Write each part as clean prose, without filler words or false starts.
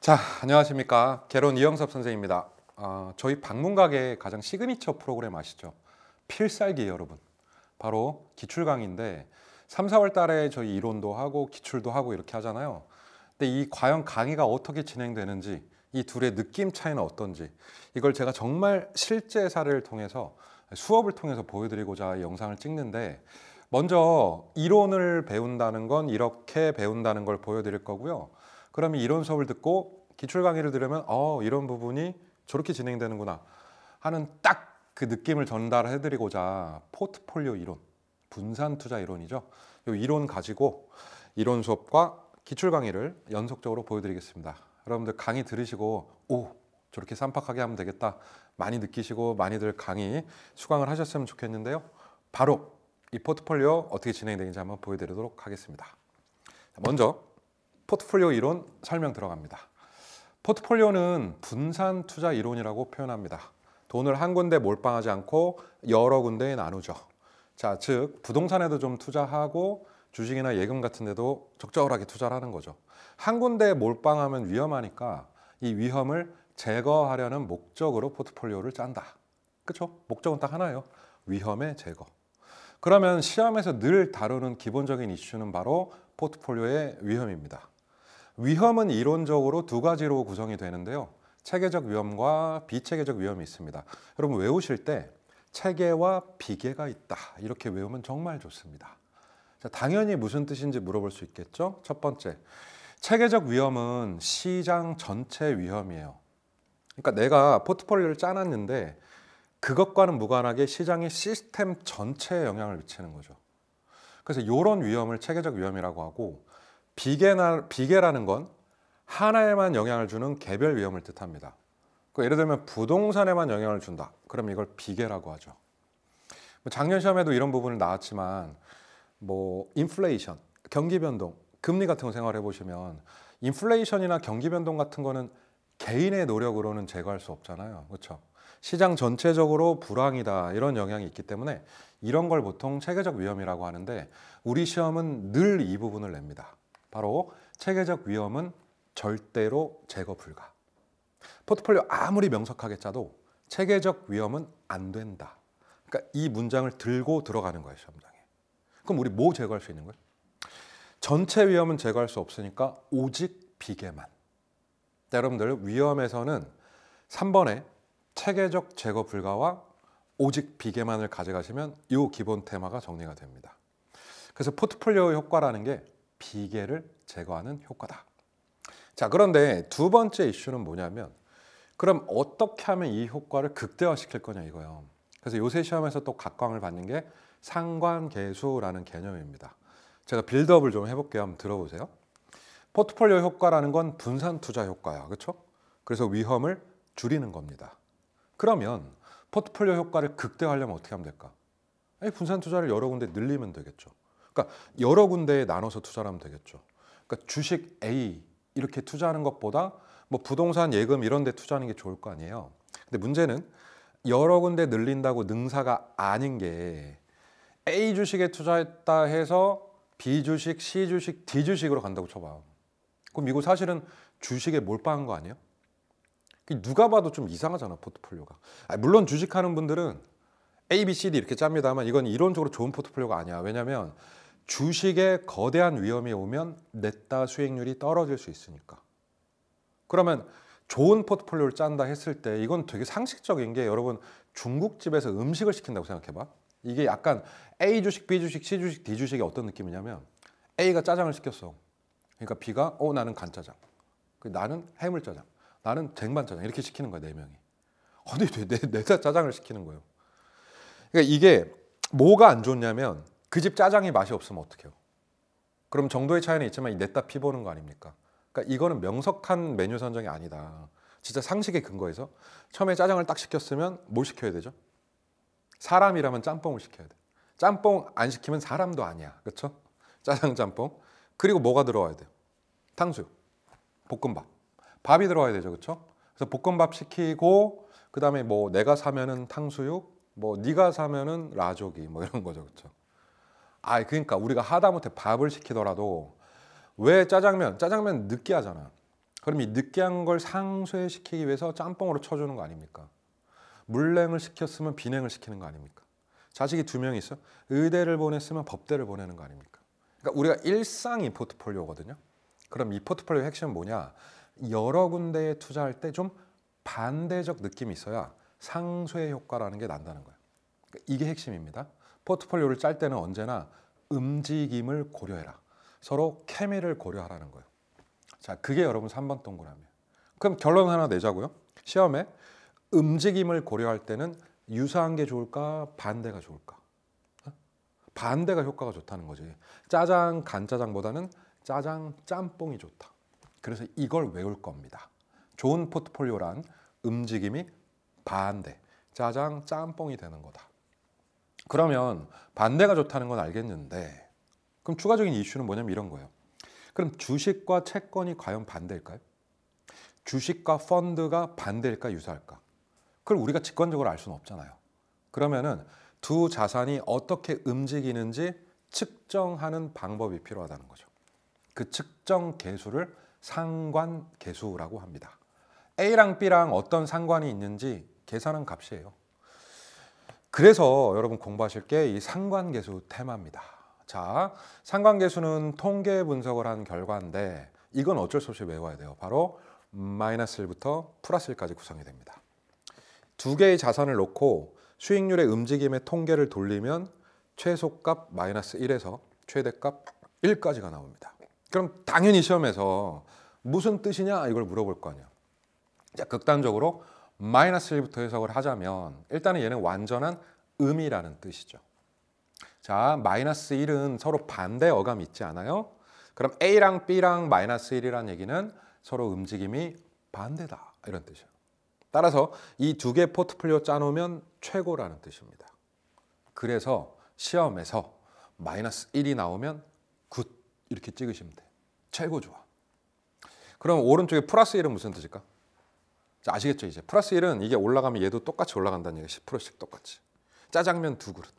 자, 안녕하십니까. 개론 이영섭 선생입니다. 저희 방문가게 가장 시그니처 프로그램 아시죠? 필살기 여러분. 바로 기출 강의인데 3, 4월 달에 저희 이론도 하고 기출도 하고 이렇게 하잖아요. 근데 이 과연 강의가 어떻게 진행되는지, 이 둘의 느낌 차이는 어떤지, 이걸 제가 정말 실제 사례를 통해서 수업을 통해서 보여드리고자 이 영상을 찍는데, 먼저 이론을 배운다는 건 이렇게 배운다는 걸 보여드릴 거고요. 그러면 이론 수업을 듣고 기출 강의를 들으면 이런 부분이 저렇게 진행되는구나 하는 딱 그 느낌을 전달해드리고자 포트폴리오 이론, 분산 투자 이론이죠. 이 이론 가지고 이론 수업과 기출 강의를 연속적으로 보여드리겠습니다. 여러분들 강의 들으시고 저렇게 쌈박하게 하면 되겠다 많이 느끼시고 많이들 강의 수강을 하셨으면 좋겠는데요. 바로 이 포트폴리오 어떻게 진행되는지 한번 보여드리도록 하겠습니다. 먼저 포트폴리오 이론 설명 들어갑니다. 포트폴리오는 분산 투자 이론이라고 표현합니다. 돈을 한 군데 몰빵하지 않고 여러 군데에 나누죠. 자, 즉 부동산에도 좀 투자하고 주식이나 예금 같은 데도 적절하게 투자를 하는 거죠. 한 군데에 몰빵하면 위험하니까 이 위험을 제거하려는 목적으로 포트폴리오를 짠다. 그렇죠? 목적은 딱 하나예요. 위험의 제거. 그러면 시험에서 늘 다루는 기본적인 이슈는 바로 포트폴리오의 위험입니다. 위험은 이론적으로 두 가지로 구성이 되는데요. 체계적 위험과 비체계적 위험이 있습니다. 여러분 외우실 때 체계와 비계가 있다. 이렇게 외우면 정말 좋습니다. 자, 당연히 무슨 뜻인지 물어볼 수 있겠죠. 첫 번째, 체계적 위험은 시장 전체 위험이에요. 그러니까 내가 포트폴리오를 짜놨는데 그것과는 무관하게 시장의 시스템 전체에 영향을 미치는 거죠. 그래서 이런 위험을 체계적 위험이라고 하고, 비계라는 건 하나에만 영향을 주는 개별 위험을 뜻합니다. 예를 들면 부동산에만 영향을 준다. 그럼 이걸 비계라고 하죠. 작년 시험에도 이런 부분을 나왔지만 인플레이션, 경기 변동, 금리 같은 거 생각해 보시면 인플레이션이나 경기 변동 같은 거는 개인의 노력으로는 제거할 수 없잖아요. 그렇죠? 시장 전체적으로 불황이다 이런 영향이 있기 때문에 이런 걸 보통 체계적 위험이라고 하는데, 우리 시험은 늘 이 부분을 냅니다. 바로 체계적 위험은 절대로 제거 불가. 포트폴리오 아무리 명석하게 짜도 체계적 위험은 안 된다. 그러니까 이 문장을 들고 들어가는 거예요, 시험장에. 그럼 우리 뭐 제거할 수 있는 거예요? 전체 위험은 제거할 수 없으니까 오직 비계만. 자, 여러분들 위험에서는 3번에 체계적 제거 불가와 오직 비계만을 가져가시면 이 기본 테마가 정리가 됩니다. 그래서 포트폴리오 효과라는 게 비계를 제거하는 효과다. 자, 그런데 두 번째 이슈는 뭐냐면, 그럼 어떻게 하면 이 효과를 극대화시킬 거냐 이거예요. 그래서 요새 시험에서 또 각광을 받는 게 상관계수라는 개념입니다. 제가 빌드업을 좀 해볼게요. 한번 들어보세요. 포트폴리오 효과라는 건 분산 투자 효과야. 그렇죠? 그래서 위험을 줄이는 겁니다. 그러면 포트폴리오 효과를 극대화하려면 어떻게 하면 될까? 분산 투자를 여러 군데 늘리면 되겠죠. 그러니까 여러 군데에 나눠서 투자를 하면 되겠죠. 그러니까 주식 A 이렇게 투자하는 것보다 부동산, 예금 이런 데 투자하는 게 좋을 거 아니에요. 근데 문제는 여러 군데 늘린다고 능사가 아닌 게, A 주식에 투자했다 해서 B 주식, C 주식, D 주식으로 간다고 쳐봐요. 그럼 이거 사실은 주식에 몰빵한 거 아니에요? 누가 봐도 좀 이상하잖아, 포트폴리오가. 물론 주식하는 분들은 A, B, C, D 이렇게 짭니다만 이건 이론적으로 좋은 포트폴리오가 아니야. 왜냐하면 주식에 거대한 위험이 오면 냈다 수익률이 떨어질 수 있으니까. 그러면 좋은 포트폴리오를 짠다 했을 때 이건 되게 상식적인 게, 여러분 중국집에서 음식을 시킨다고 생각해봐. 이게 약간 A 주식, B 주식, C 주식, D 주식이 어떤 느낌이냐면, A가 짜장을 시켰어. 그러니까 B가 나는 간짜장, 나는 해물짜장, 나는 쟁반짜장 이렇게 시키는 거야, 네 명이. 근데 내가 짜장을 시키는 거예요. 그러니까 이게 뭐가 안 좋냐면, 그 집 짜장이 맛이 없으면 어떡해요? 그럼 정도의 차이는 있지만 냈다 피보는 거 아닙니까? 그러니까 이거는 명석한 메뉴 선정이 아니다. 진짜 상식에 근거해서 처음에 짜장을 딱 시켰으면 뭘 시켜야 되죠? 사람이라면 짬뽕을 시켜야 돼. 짬뽕 안 시키면 사람도 아니야. 그렇죠? 짜장 짬뽕. 그리고 뭐가 들어와야 돼요? 탕수육, 볶음밥. 밥이 들어와야 되죠. 그렇죠? 그래서 볶음밥 시키고, 그다음에 내가 사면은 탕수육, 네가 사면은 라조기 이런 거죠. 그렇죠? 그러니까 우리가 하다못해 밥을 시키더라도 왜 짜장면 느끼하잖아. 그럼 이 느끼한 걸 상쇄시키기 위해서 짬뽕으로 쳐주는 거 아닙니까? 물냉을 시켰으면 비냉을 시키는 거 아닙니까? 자식이 2명이 있어. 의대를 보냈으면 법대를 보내는 거 아닙니까? 그러니까 우리가 일상이 포트폴리오거든요. 그럼 이 포트폴리오의 핵심은 뭐냐? 여러 군데에 투자할 때 좀 반대적 느낌이 있어야 상쇄 효과라는 게 난다는 거예요. 그러니까 이게 핵심입니다. 포트폴리오를 짤 때는 언제나 움직임을 고려해라. 서로 케미를 고려하라는 거예요. 자, 그게 여러분 3번 동그라미예요. 그럼 결론 하나 내자고요. 시험에 움직임을 고려할 때는 유사한 게 좋을까? 반대가 좋을까? 반대가 효과가 좋다는 거지. 짜장, 간짜장보다는 짜장, 짬뽕이 좋다. 그래서 이걸 외울 겁니다. 좋은 포트폴리오란 움직임이 반대, 짜장, 짬뽕이 되는 거다. 그러면 반대가 좋다는 건 알겠는데 그럼 추가적인 이슈는 뭐냐면 이런 거예요. 그럼 주식과 채권이 과연 반대일까요? 주식과 펀드가 반대일까 유사할까? 그걸 우리가 직관적으로 알 수는 없잖아요. 그러면은 두 자산이 어떻게 움직이는지 측정하는 방법이 필요하다는 거죠. 그 측정 계수를 상관계수라고 합니다. A랑 B랑 어떤 상관이 있는지 계산한 값이에요. 그래서 여러분 공부하실 게 이 상관계수 테마입니다. 자, 상관계수는 통계 분석을 한 결과인데 이건 어쩔 수 없이 외워야 돼요. 바로 마이너스 1부터 플러스 1까지 구성이 됩니다. 두 개의 자산을 놓고 수익률의 움직임의 통계를 돌리면 최소값 마이너스 1에서 최대값 1까지가 나옵니다. 그럼 당연히 시험에서 무슨 뜻이냐 이걸 물어볼 거 아니야. 자, 극단적으로 마이너스 1부터 해석을 하자면 일단은 얘는 완전한 음이라는 뜻이죠. 자, 마이너스 1은 서로 반대 어감이 있지 않아요? 그럼 A랑 B랑 마이너스 1이라는 얘기는 서로 움직임이 반대다 이런 뜻이에요. 따라서 이 두 개 포트폴리오 짜놓으면 최고라는 뜻입니다. 그래서 시험에서 마이너스 1이 나오면 굿 이렇게 찍으시면 돼. 최고 좋아. 그럼 오른쪽에 플러스 1은 무슨 뜻일까? 자, 아시겠죠 이제? 플러스 1은 이게 올라가면 얘도 똑같이 올라간다는 얘기예요. 10%씩 똑같이. 짜장면 2그릇.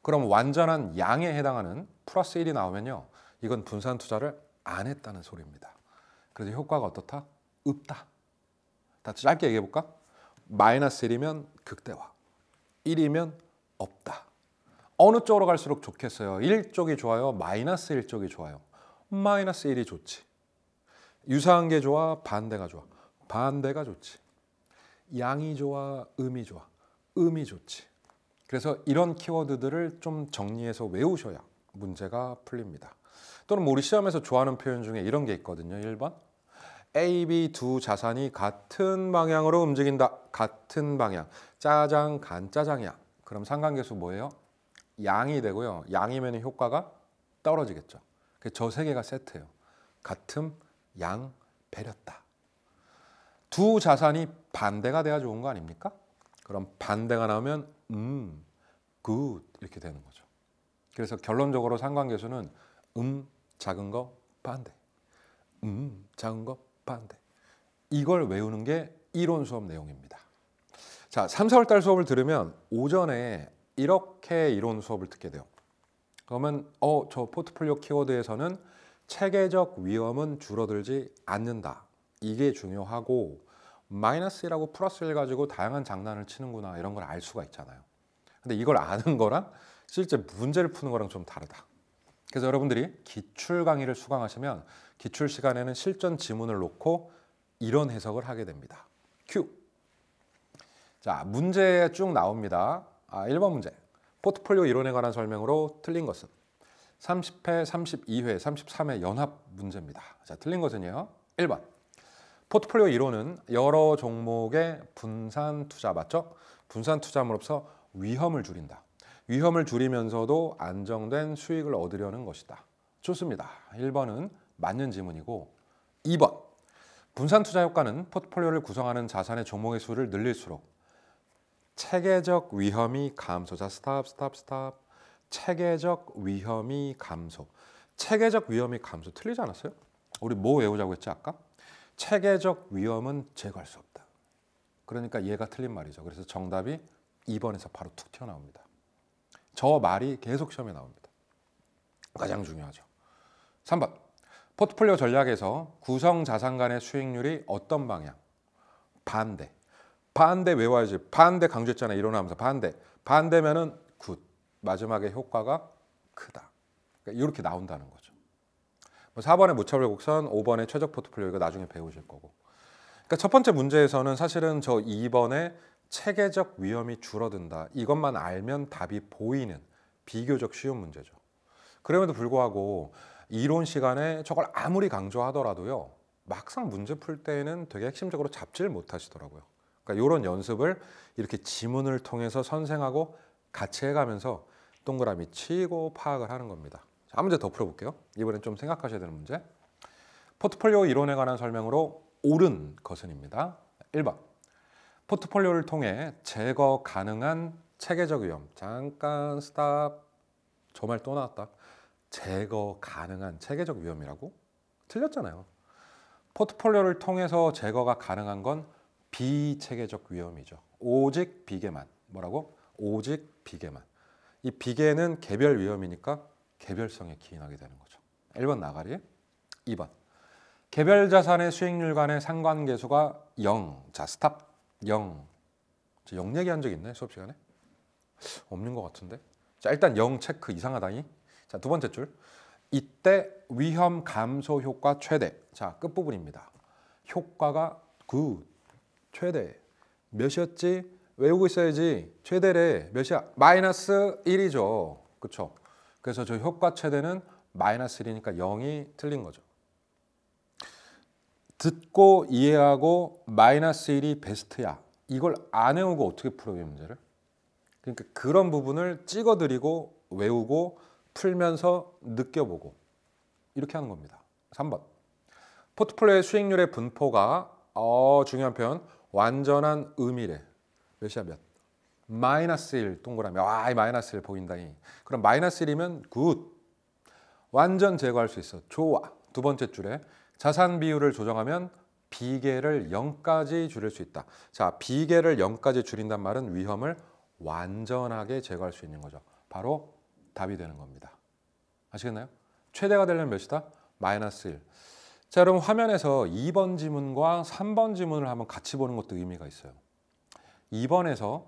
그럼 완전한 양에 해당하는 플러스 1이 나오면요. 이건 분산 투자를 안 했다는 소리입니다. 그래서 효과가 어떻다? 없다. 다 짧게 얘기해 볼까? 마이너스 1이면 극대화. 1이면 없다. 어느 쪽으로 갈수록 좋겠어요? 1쪽이 좋아요? 마이너스 1쪽이 좋아요? 마이너스 1이 좋지. 유사한 게 좋아? 반대가 좋아? 반대가 좋지. 양이 좋아? 음이 좋아? 음이 좋지. 그래서 이런 키워드들을 좀 정리해서 외우셔야 문제가 풀립니다. 또는 우리 시험에서 좋아하는 표현 중에 이런 게 있거든요. 1번. A, B 두 자산이 같은 방향으로 움직인다. 같은 방향. 짜장, 간짜장이야. 그럼 상관계수 뭐예요? 양이 되고요. 양이면 효과가 떨어지겠죠. 저 세 개가 세트예요. 같음, 양, 배렸다. 두 자산이 반대가 돼야 좋은 거 아닙니까? 그럼 반대가 나오면 굿 이렇게 되는 거죠. 그래서 결론적으로 상관계수는 작은 거 반대. 작은 거 반대. 이걸 외우는 게 이론 수업 내용입니다. 자, 3, 4월 달 수업을 들으면 오전에 이렇게 이론 수업을 듣게 돼요. 그러면 저 포트폴리오 키워드에서는 체계적 위험은 줄어들지 않는다. 이게 중요하고 마이너스 1하고 플러스 1 가지고 다양한 장난을 치는구나 이런 걸 알 수가 있잖아요. 근데 이걸 아는 거랑 실제 문제를 푸는 거랑 좀 다르다. 그래서 여러분들이 기출 강의를 수강하시면 기출 시간에는 실전 지문을 놓고 이런 해석을 하게 됩니다. 큐. 자, 문제 쭉 나옵니다. 1번 문제. 포트폴리오 이론에 관한 설명으로 틀린 것은 30회, 32회, 33회 연합 문제입니다. 자, 틀린 것은요. 1번. 포트폴리오 이론은 여러 종목의 분산 투자 맞죠? 분산 투자함으로써 위험을 줄인다. 위험을 줄이면서도 안정된 수익을 얻으려는 것이다. 좋습니다. 1번은 맞는 지문이고 2번. 분산 투자 효과는 포트폴리오를 구성하는 자산의 종목의 수를 늘릴수록 체계적 위험이 감소. 자, 스탑. 체계적 위험이 감소. 체계적 위험이 감소. 틀리지 않았어요? 우리 뭐 외우자고 했지 아까? 체계적 위험은 제거할 수 없다. 그러니까 얘가 틀린 말이죠. 그래서 정답이 2번에서 바로 툭 튀어나옵니다. 저 말이 계속 시험에 나옵니다. 가장 중요하죠. 3번. 포트폴리오 전략에서 구성 자산 간의 수익률이 어떤 방향? 반대. 반대 외워야지. 반대 강조했잖아요. 일어나면서 반대. 반대면은 굿. 마지막에 효과가 크다. 그러니까 이렇게 나온다는 거죠. 4번의 무차별 곡선, 5번의 최적 포트폴리오 이거 나중에 배우실 거고. 그러니까 첫 번째 문제에서는 사실은 저 2번의 체계적 위험이 줄어든다. 이것만 알면 답이 보이는 비교적 쉬운 문제죠. 그럼에도 불구하고 이론 시간에 저걸 아무리 강조하더라도요. 막상 문제 풀 때에는 되게 핵심적으로 잡지를 못하시더라고요. 그러니까 이런 연습을 이렇게 지문을 통해서 선생하고 같이 해가면서 동그라미 치고 파악을 하는 겁니다. 자, 한 문제 더 풀어볼게요. 이번엔 좀 생각하셔야 되는 문제. 포트폴리오 이론에 관한 설명으로 옳은 것은입니다. 1번. 포트폴리오를 통해 제거 가능한 체계적 위험. 잠깐 스탑. 저 말 또 나왔다. 제거 가능한 체계적 위험이라고? 틀렸잖아요. 포트폴리오를 통해서 제거가 가능한 건 비체계적 위험이죠. 오직 비계만. 뭐라고? 오직 비계만. 이 비계는 개별 위험이니까 개별성에 기인하게 되는 거죠. 1번 나가리. 2번. 개별 자산의 수익률 간의 상관계수가 0. 자, 스탑. 0. 저 0 얘기한 적 있나요? 수업 시간에? 없는 것 같은데. 자, 일단 0 체크. 이상하다니. 자, 두 번째 줄. 이때 위험 감소 효과 최대. 자, 끝부분입니다. 효과가 굿. 최대. 몇이었지? 외우고 있어야지. 최대래. 몇이야? 마이너스 1이죠. 그렇죠? 그래서 저 효과 최대는 마이너스 1이니까 0이 틀린 거죠. 듣고 이해하고 마이너스 1이 베스트야. 이걸 안 외우고 어떻게 풀어요, 이 문제를? 그러니까 그런 부분을 찍어드리고 외우고 풀면서 느껴보고 이렇게 하는 겁니다. 3번. 포트폴리오의 수익률의 분포가 중요한 표현 완전한 의미래. 몇이야 몇? 마이너스 1 동그라미. 와, 이 마이너스 1 보인다니. 그럼 마이너스 1이면 굿. 완전 제거할 수 있어. 좋아. 두 번째 줄에 자산 비율을 조정하면 비계를 0까지 줄일 수 있다. 자, 비계를 0까지 줄인단 말은 위험을 완전하게 제거할 수 있는 거죠. 바로 답이 되는 겁니다. 아시겠나요? 최대가 되려면 몇이다? 마이너스 1. 자, 여러분 화면에서 2번 지문과 3번 지문을 한번 같이 보는 것도 의미가 있어요. 2번에서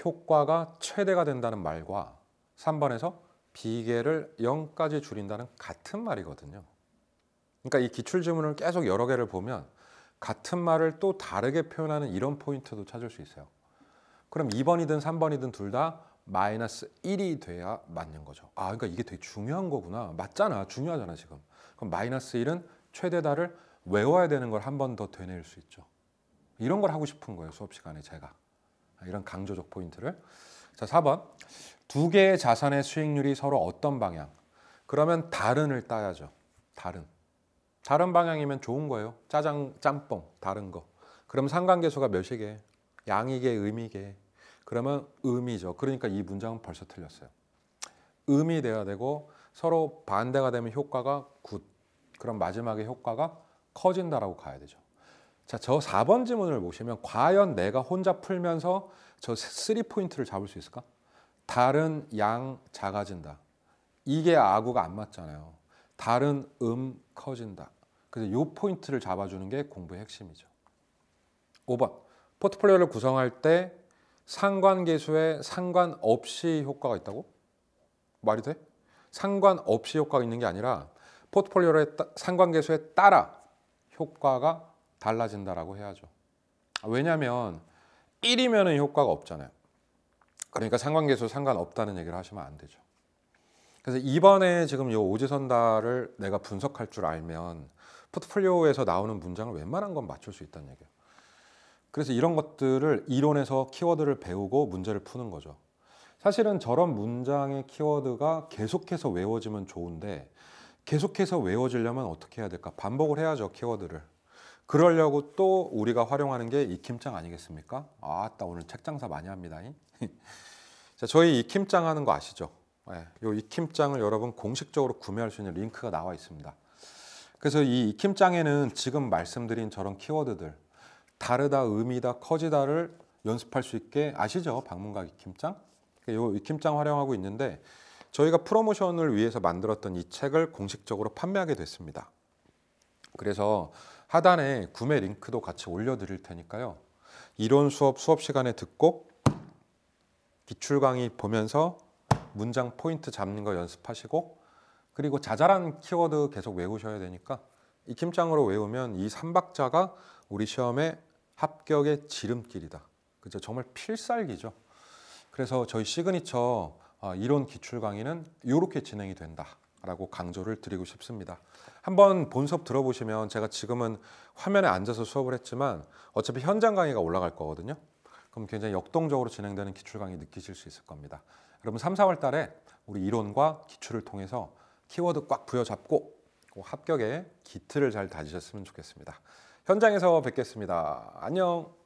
효과가 최대가 된다는 말과 3번에서 비계를 0까지 줄인다는 같은 말이거든요. 그러니까 이 기출지문을 계속 여러 개를 보면 같은 말을 또 다르게 표현하는 이런 포인트도 찾을 수 있어요. 그럼 2번이든 3번이든 둘 다 마이너스 1이 돼야 맞는 거죠. 아, 그러니까 이게 되게 중요한 거구나. 맞잖아. 중요하잖아 지금. 그럼 마이너스 1은 최대다를 외워야 되는 걸 한 번 더 되뇌일 수 있죠. 이런 걸 하고 싶은 거예요. 수업 시간에 제가. 이런 강조적 포인트를. 자, 4번. 두 개의 자산의 수익률이 서로 어떤 방향? 그러면 다른을 따야죠. 다른 방향이면 좋은 거예요. 짜장, 짬뽕, 다른 거. 그럼 상관계수가 몇이게? 양이게, 음이게. 그러면 음이죠. 그러니까 이 문장은 벌써 틀렸어요. 음이 돼야 되고 서로 반대가 되면 효과가 굿. 그럼 마지막에 효과가 커진다라고 가야 되죠. 자, 저 4번 지문을 보시면 과연 내가 혼자 풀면서 저 3포인트를 잡을 수 있을까? 다른 양 작아진다. 이게 아구가 안 맞잖아요. 다른 커진다. 그래서 이 포인트를 잡아주는 게 공부의 핵심이죠. 5번. 포트폴리오를 구성할 때 상관계수에 상관없이 효과가 있다고? 말이 돼? 상관없이 효과가 있는 게 아니라 포트폴리오의 상관계수에 따라 효과가 달라진다라고 해야죠. 왜냐하면 1이면 효과가 없잖아요. 그러니까 상관계수 상관없다는 얘기를 하시면 안 되죠. 그래서 이번에 지금 이 오지선다를 내가 분석할 줄 알면 포트폴리오에서 나오는 문장을 웬만한 건 맞출 수 있다는 얘기예요. 그래서 이런 것들을 이론에서 키워드를 배우고 문제를 푸는 거죠. 사실은 저런 문장의 키워드가 계속해서 외워지면 좋은데 계속해서 외워지려면 어떻게 해야 될까? 반복을 해야죠, 키워드를. 그러려고 또 우리가 활용하는 게 익힘장 아니겠습니까? 아따, 오늘 책 장사 많이 합니다. 자, 저희 익힘장 하는 거 아시죠? 네, 이 익힘장을 여러분 공식적으로 구매할 수 있는 링크가 나와 있습니다. 그래서 이 익힘장에는 지금 말씀드린 저런 키워드들 다르다, 음이다, 커지다를 연습할 수 있게 아시죠? 방문각 익힘장? 이 익힘장 활용하고 있는데 저희가 프로모션을 위해서 만들었던 이 책을 공식적으로 판매하게 됐습니다. 그래서 하단에 구매 링크도 같이 올려드릴 테니까요. 이론 수업 시간에 듣고 기출 강의 보면서 문장 포인트 잡는 거 연습하시고, 그리고 자잘한 키워드 계속 외우셔야 되니까 익힘장으로 외우면 이 3박자가 우리 시험의 합격의 지름길이다. 그죠? 정말 필살기죠. 그래서 저희 시그니처 이론 기출 강의는 이렇게 진행이 된다라고 강조를 드리고 싶습니다. 한번 본 수업 들어보시면, 제가 지금은 화면에 앉아서 수업을 했지만 어차피 현장 강의가 올라갈 거거든요. 그럼 굉장히 역동적으로 진행되는 기출 강의 느끼실 수 있을 겁니다. 여러분 3, 4월 달에 우리 이론과 기출을 통해서 키워드 꽉 부여잡고 합격의 기틀을 잘 다지셨으면 좋겠습니다. 현장에서 뵙겠습니다. 안녕.